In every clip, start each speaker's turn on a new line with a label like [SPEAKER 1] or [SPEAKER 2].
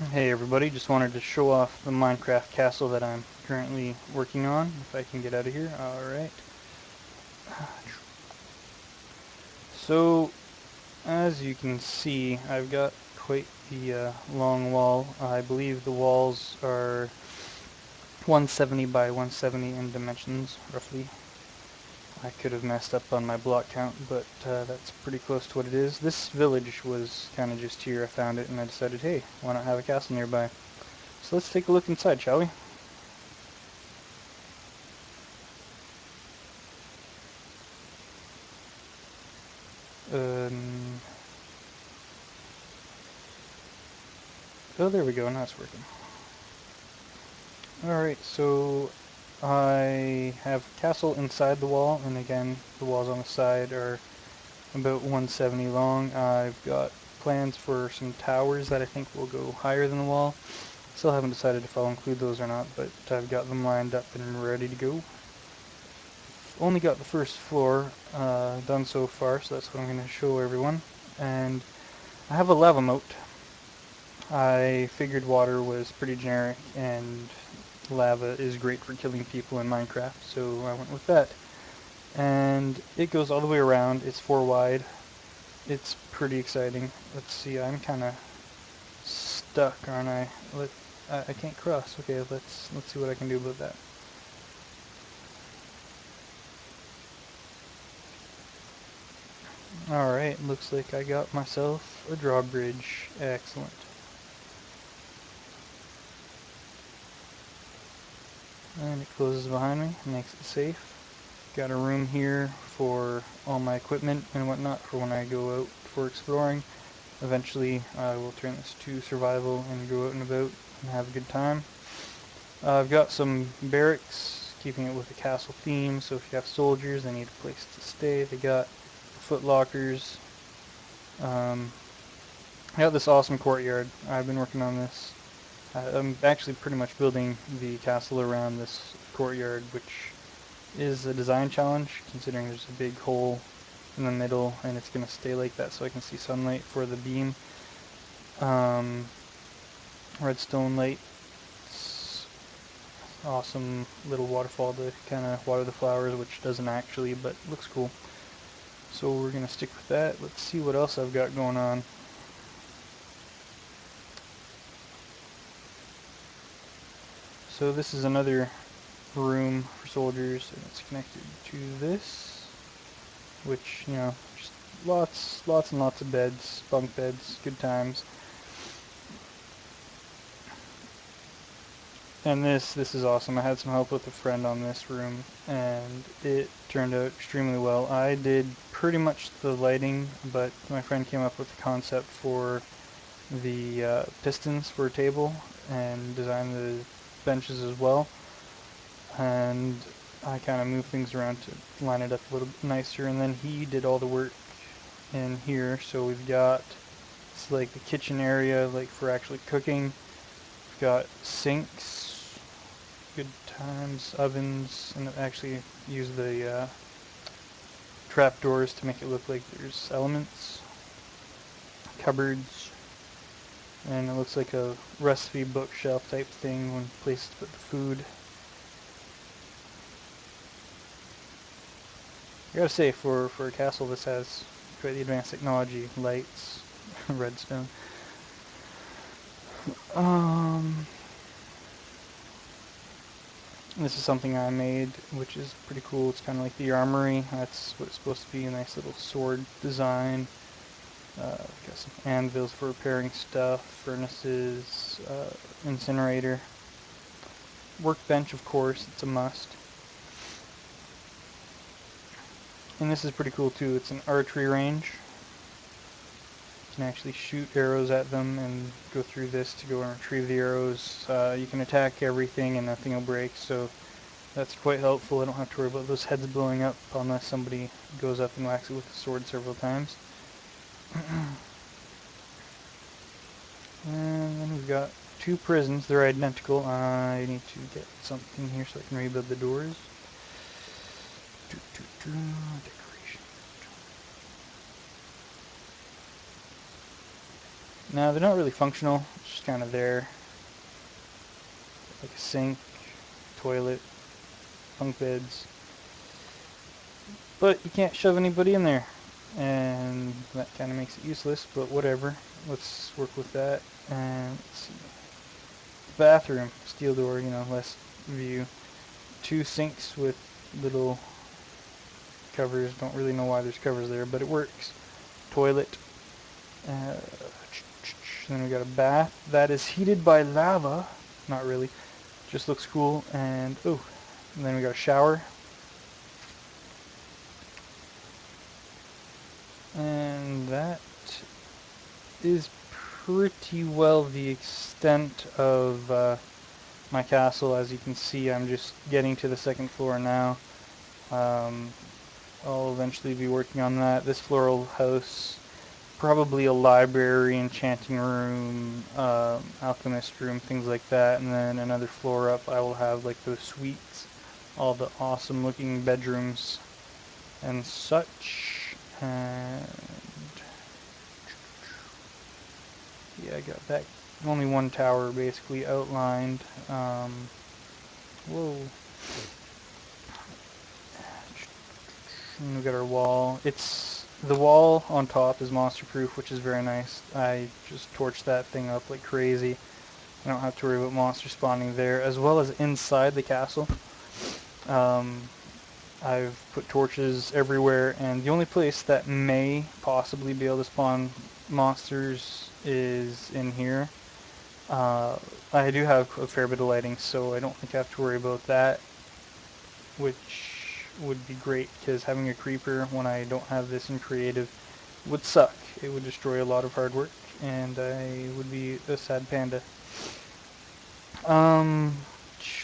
[SPEAKER 1] Hey everybody, just wanted to show off the Minecraft castle that I'm currently working on. If I can get out of here. Alright. So, as you can see, I've got quite the long wall. I believe the walls are 170 by 170 in dimensions, roughly. I could have messed up on my block count, but that's pretty close to what it is. This village was kind of just here. I found it and I decided, hey, why not have a castle nearby? So let's take a look inside, shall we? Um, oh, there we go. Now it's working. Alright, so I have a castle inside the wall, and again, the walls on the side are about 170 long. I've got plans for some towers that I think will go higher than the wall. Still haven't decided if I'll include those or not, but I've got them lined up and ready to go. Only got the first floor done so far, so that's what I'm going to show everyone. And I have a lava moat. I figured water was pretty generic, and lava is great for killing people in Minecraft, so I went with that. And it goes all the way around. It's 4 wide. It's pretty exciting. Let's see. I'm kind of stuck, aren't I? I can't cross. Okay, let's see what I can do about that. All right. Looks like I got myself a drawbridge. Excellent. And it closes behind me. Makes it safe. Got a room here for all my equipment and whatnot for when I go out for exploring. Eventually, I will turn this to survival and go out and about and have a good time. I've got some barracks, keeping it with the castle theme, so if you have soldiers, they need a place to stay. They got foot lockers. Um, I got this awesome courtyard. I've been working on this. I'm actually pretty much building the castle around this courtyard, which is a design challenge, considering there's a big hole in the middle, and it's going to stay like that so I can see sunlight for the beam. Um, Redstone lights, awesome little waterfall to kind of water the flowers, which doesn't actually, but looks cool. So we're going to stick with that. Let's see what else I've got going on. So this is another room for soldiers, and it's connected to this, which, just lots and lots of beds, bunk beds, good times. And this is awesome. I had some help with a friend on this room, and it turned out extremely well. I did pretty much the lighting, but my friend came up with the concept for the pistons for a table and designed the benches as well. And I kind of moved things around to line it up a little bit nicer, and then he did all the work in here. So we've got, it's like the kitchen area, like for actually cooking. We've got sinks, good times, ovens, and actually use the trapdoors to make it look like there's elements, cupboards, and it looks like a recipe bookshelf type thing, one place to put the food. I gotta say, for a castle, this has quite the advanced technology, lights, redstone. Um, this is something I made, which is pretty cool. It's kind of like the armory. That's what it's supposed to be, a nice little sword design. Got some anvils for repairing stuff, furnaces, incinerator. Workbench, of course, it's a must. And this is pretty cool too. It's an archery range. You can actually shoot arrows at them and go through this to go and retrieve the arrows. You can attack everything and nothing will break, so that's quite helpful. I don't have to worry about those heads blowing up unless somebody goes up and whacks it with a sword several times. And then we've got two prisons. They're identical. I need to get something here so I can rebuild the doors. Decoration. Now, they're not really functional, it's just kind of there. Like a sink, toilet, bunk beds. But you can't shove anybody in there. And that kind of makes it useless, but whatever. Let's work with that. And let's see. Bathroom, steel door, less view. Two sinks with little covers. Don't really know why there's covers there, but it works. Toilet. Uh, then we got a bath that is heated by lava. Not really. Just looks cool. And and then we got a shower. And that is pretty well the extent of my castle. As you can see, I'm just getting to the second floor now. Um, I'll eventually be working on that. This floor will house probably a library, enchanting room, alchemist room, things like that. And then another floor up, I will have like those suites, all the awesome looking bedrooms and such. And yeah, I got that. Only one tower basically outlined. Whoa. And we got our wall. The wall on top is monster proof, which is very nice. I just torched that thing up like crazy. I don't have to worry about monsters spawning there, as well as inside the castle. Um, I've put torches everywhere, and the only place that may possibly be able to spawn monsters is in here. I do have a fair bit of lighting, so I don't think I have to worry about that, which would be great, because having a creeper when I don't have this in creative would suck. It would destroy a lot of hard work, and I would be a sad panda. Um,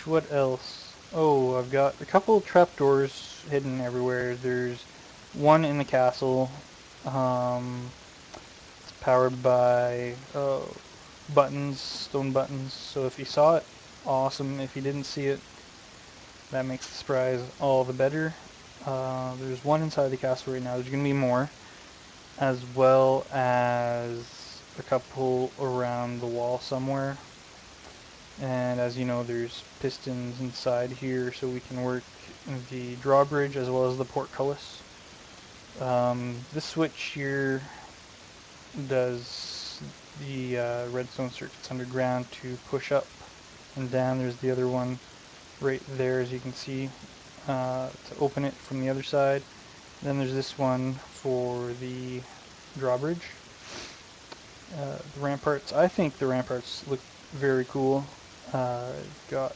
[SPEAKER 1] what else? Oh, I've got a couple trapdoors hidden everywhere. There's one in the castle. It's powered by buttons, stone buttons. So if you saw it, awesome. If you didn't see it, that makes the surprise all the better. There's one inside the castle right now. There's going to be more, as well as a couple around the wall somewhere. And as you know, there's pistons inside here, so we can work the drawbridge as well as the portcullis. This switch here does the redstone circuits underground to push up and down. There's the other one right there, as you can see, to open it from the other side. Then there's this one for the drawbridge. The ramparts, I think the ramparts look very cool. Got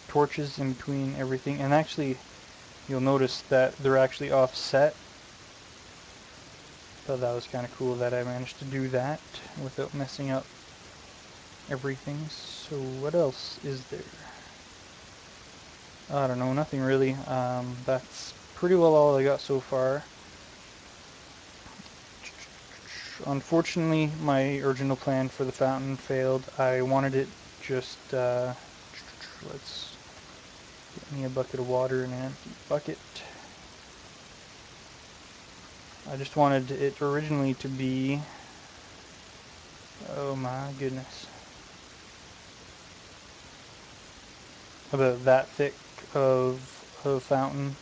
[SPEAKER 1] torches in between everything, and actually you'll notice that they're actually offset. Thought that was kind of cool that I managed to do that without messing up everything. So what else is there? I don't know, nothing really. That's pretty well all I got so far. Unfortunately, my original plan for the fountain failed. I wanted it just, let's get me a bucket of water and an empty bucket. I just wanted it originally to be, oh my goodness, about that thick of a fountain,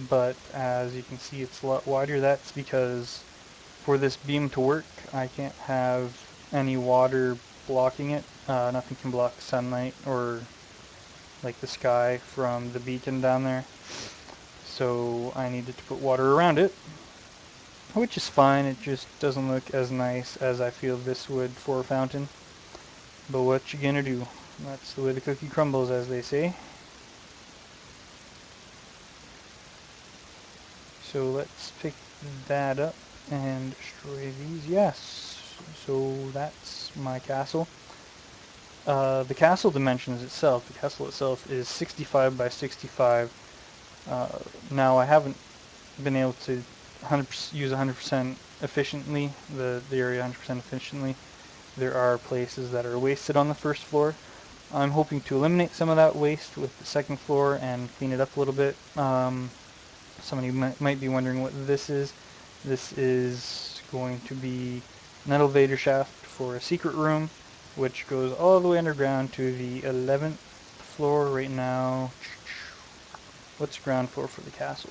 [SPEAKER 1] but as you can see it's a lot wider. That's because for this beam to work, I can't have any water blocking it. Nothing can block sunlight or like the sky from the beacon down there. So I needed to put water around it, which is fine. It just doesn't look as nice as I feel this would for a fountain. But what you gonna do? That's the way the cookie crumbles, as they say. So let's pick that up and destroy these. Yes. So that's my castle. The castle dimensions itself, the castle itself is 65 by 65. Now I haven't been able to use 100% efficiently, the area 100% efficiently. There are places that are wasted on the first floor. I'm hoping to eliminate some of that waste with the second floor and clean it up a little bit. Somebody might be wondering what this is. This is going to be an elevator shaft for a secret room, which goes all the way underground to the 11th floor right now. What's ground floor for the castle?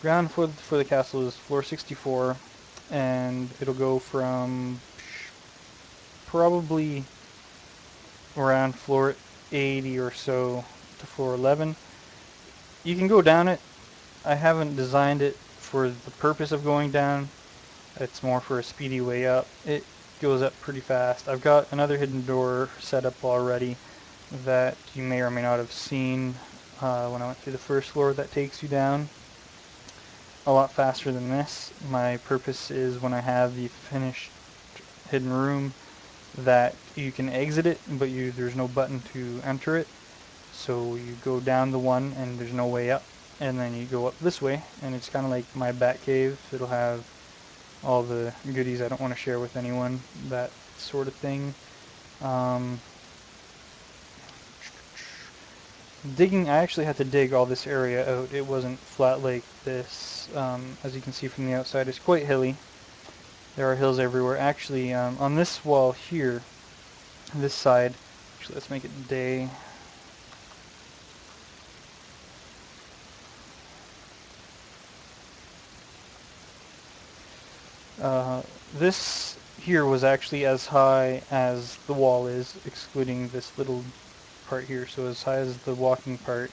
[SPEAKER 1] Ground floor for the castle is floor 64, and it'll go from probably around floor 80 or so to floor 11. You can go down it. I haven't designed it for the purpose of going down. It's more for a speedy way up. It goes up pretty fast. I've got another hidden door set up already that you may or may not have seen when I went through the first floor that takes you down a lot faster than this. My purpose is when I have the finished hidden room that you can exit it, but there's no button to enter it. So you go down the one and there's no way up, and then you go up this way, and it's kind of like my bat cave. It'll have all the goodies I don't want to share with anyone, that sort of thing. Um, Digging, I actually had to dig all this area out. It wasn't flat like this. As you can see from the outside, it's quite hilly. There are hills everywhere. Actually, on this wall here, this side, actually let's make it day. Uh, this here was actually as high as the wall is, excluding this little part here, so as high as the walking part.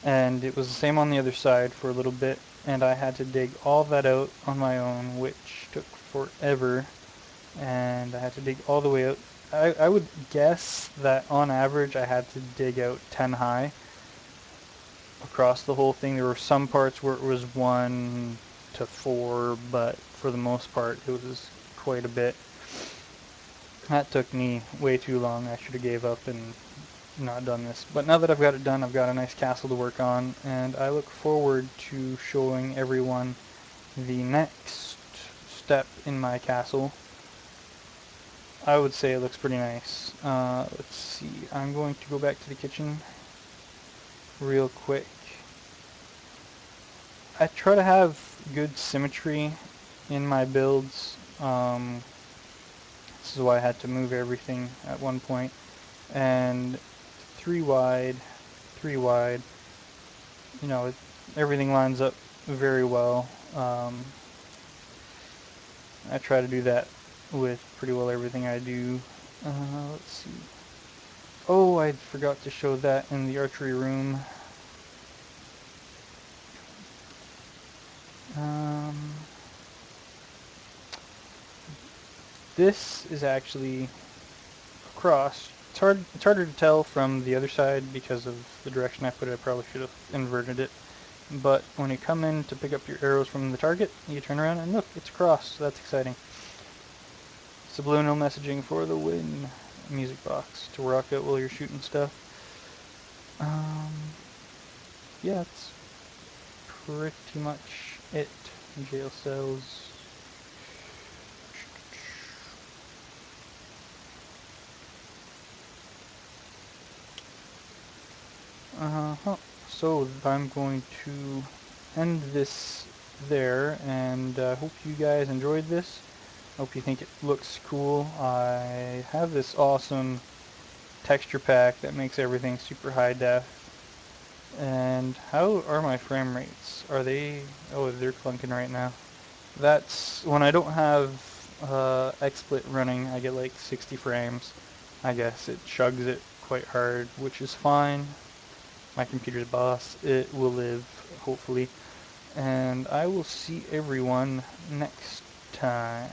[SPEAKER 1] And it was the same on the other side for a little bit, and I had to dig all that out on my own, which took forever, and I had to dig all the way out. I would guess that on average I had to dig out 10 high across the whole thing. There were some parts where it was 1 to 4, but for the most part it was quite a bit. That took me way too long. I should have gave up and not done this. But now that I've got it done, I've got a nice castle to work on, and I look forward to showing everyone the next step in my castle. I would say it looks pretty nice. Let's see, I'm going to go back to the kitchen real quick. I try to have good symmetry in my builds. This is why I had to move everything at one point. And 3 wide, 3 wide, you know, everything lines up very well. I try to do that with pretty well everything I do. Let's see. Oh, I forgot to show that in the archery room. Um, this is actually across. It's harder to tell from the other side because of the direction I put it. I probably should have inverted it. But when you come in to pick up your arrows from the target, you turn around and look, it's across. So that's exciting. Subliminal messaging for the win. Music box to rock out while you're shooting stuff. Yeah, that's pretty much it. Jail cells. So I'm going to end this there, and hope you guys enjoyed this. Hope you think it looks cool. I have this awesome texture pack that makes everything super high def. And how are my frame rates? Are they... Oh, they're clunking right now. That's... When I don't have XSplit running, I get like 60 frames. I guess it chugs it quite hard, which is fine. My computer's boss. It will live, hopefully. And I will see everyone next time.